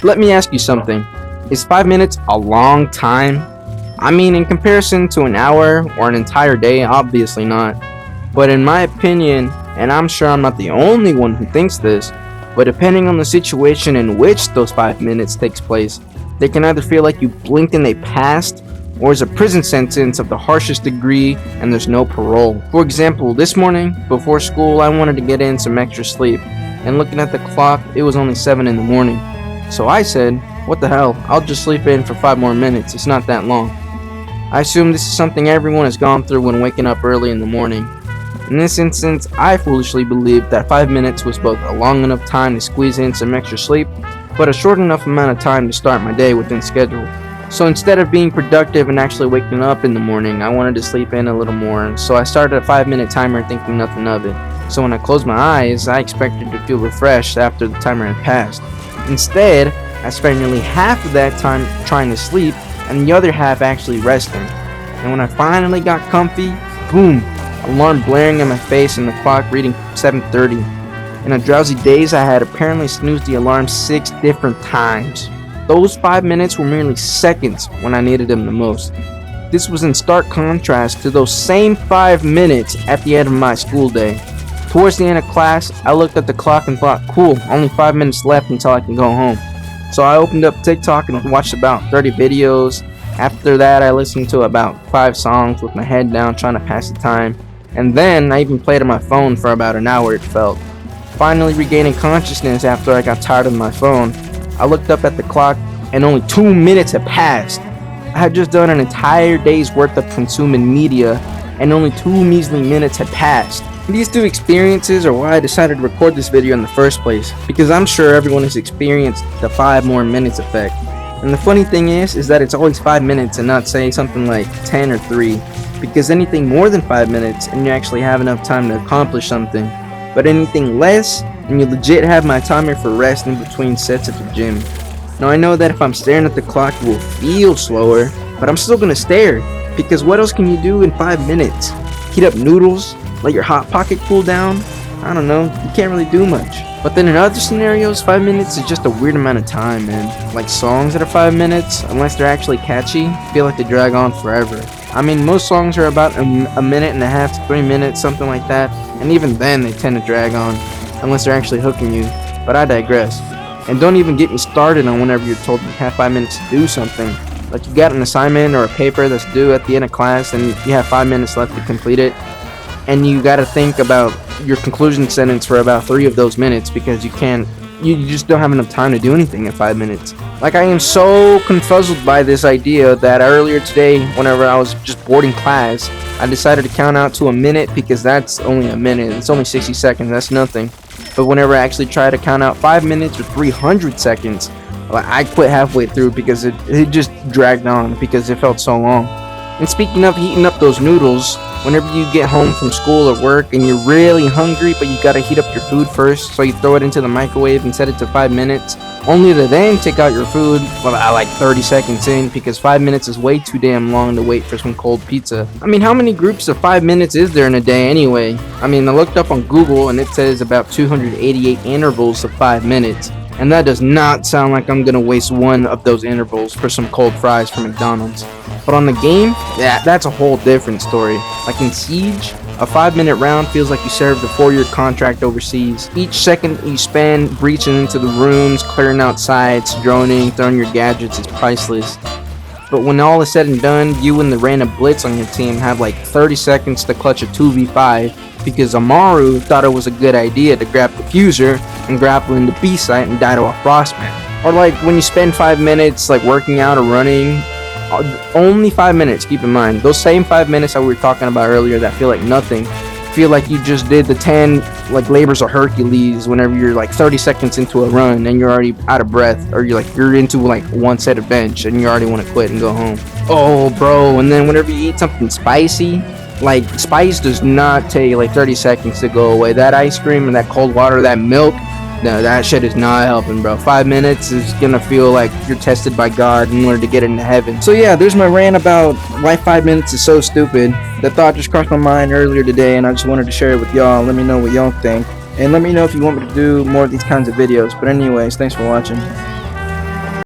Let me ask you something. Is 5 minutes a long time? I mean, in comparison to an hour or an entire day, obviously not. But in my opinion, and I'm sure I'm not the only one who thinks this, but depending on the situation in which those 5 minutes takes place, they can either feel like you blinked and they passed, or is a prison sentence of the harshest degree and there's no parole. For example, this morning, before school, I wanted to get in some extra sleep, and looking at the clock, it was only 7 in the morning. So I said, what the hell, I'll just sleep in for 5 more minutes, it's not that long. I assume this is something everyone has gone through when waking up early in the morning. In this instance, I foolishly believed that 5 minutes was both a long enough time to squeeze in some extra sleep, but a short enough amount of time to start my day within schedule. So instead of being productive and actually waking up in the morning, I wanted to sleep in a little more, so I started a 5-minute timer thinking nothing of it. So when I closed my eyes, I expected to feel refreshed after the timer had passed. Instead, I spent nearly half of that time trying to sleep, and the other half actually resting. And when I finally got comfy, boom! Alarm blaring in my face and the clock reading 7:30. In a drowsy daze, I had apparently snoozed the alarm 6 different times. Those 5 minutes were merely seconds when I needed them the most. This was in stark contrast to those same 5 minutes at the end of my school day. Towards the end of class, I looked at the clock and thought, cool, only 5 minutes left until I can go home. So I opened up TikTok and watched about 30 videos. After that, I listened to about 5 songs with my head down trying to pass the time. And then I even played on my phone for about an hour, it felt. Finally regaining consciousness after I got tired of my phone, I looked up at the clock and only 2 minutes had passed. I had just done an entire day's worth of consuming media and only 2 measly minutes had passed. These 2 experiences are why I decided to record this video in the first place, because I'm sure everyone has experienced the 5 more minutes effect. And the funny thing is that it's always 5 minutes and not say something like 10 or 3, because anything more than 5 minutes and you actually have enough time to accomplish something, but anything less and you legit have my timer for rest in between sets at the gym. Now I know that if I'm staring at the clock it will feel slower, but I'm still gonna stare, because what else can you do in 5 minutes? Heat up noodles? Let your hot pocket cool down? I don't know, you can't really do much. But then in other scenarios, 5 minutes is just a weird amount of time, man. Like songs that are 5 minutes, unless they're actually catchy, feel like they drag on forever. I mean, most songs are about a minute and a half to 3 minutes, something like that, and even then they tend to drag on, unless they're actually hooking you, but I digress. And don't even get me started on whenever you're told you have 5 minutes to do something. Like you got an assignment or a paper that's due at the end of class and you have 5 minutes left to complete it, and you gotta think about your conclusion sentence for about 3 of those minutes because you just don't have enough time to do anything in 5 minutes. Like, I am so confuzzled by this idea that earlier today, whenever I was just boarding class, I decided to count out to a minute because that's only a minute. It's only 60 seconds, that's nothing. But whenever I actually try to count out 5 minutes or 300 seconds, I quit halfway through because it just dragged on because it felt so long. And speaking of heating up those noodles, whenever you get home from school or work and you're really hungry but you gotta heat up your food first, so you throw it into the microwave and set it to 5 minutes, only to then take out your food like 30 seconds in, because 5 minutes is way too damn long to wait for some cold pizza. I mean, how many groups of 5 minutes is there in a day anyway? I mean, I looked up on Google and it says about 288 intervals of 5 minutes. And that does not sound like I'm gonna waste one of those intervals for some cold fries from McDonald's. But on the game, yeah, that's a whole different story. Like in Siege, a 5-minute round feels like you served a 4-year contract overseas. Each second you spend breaching into the rooms, clearing out sites, droning, throwing your gadgets is priceless. But when all is said and done, you and the random blitz on your team have like 30 seconds to clutch a 2v5 because Amaru thought it was a good idea to grab the fuser and grapple into B site and die to a frostman. Or like when you spend 5 minutes like working out or running, only 5 minutes, keep in mind. Those same 5 minutes that we were talking about earlier that feel like nothing, feel like you just did the 10 like labors of Hercules whenever you're like 30 seconds into a run and you're already out of breath, or you're into like one set of bench and you already want to quit and go home. Oh bro, and then whenever you eat something spicy, like spice does not take like 30 seconds to go away. That ice cream and that cold water, that milk, no, that shit is not helping, bro. 5 minutes is gonna feel like you're tested by God in order to get into heaven. So yeah, there's my rant about why 5 minutes is so stupid. That thought just crossed my mind earlier today and I just wanted to share it with y'all. Let me know what y'all think. And let me know if you want me to do more of these kinds of videos. But anyways, thanks for watching.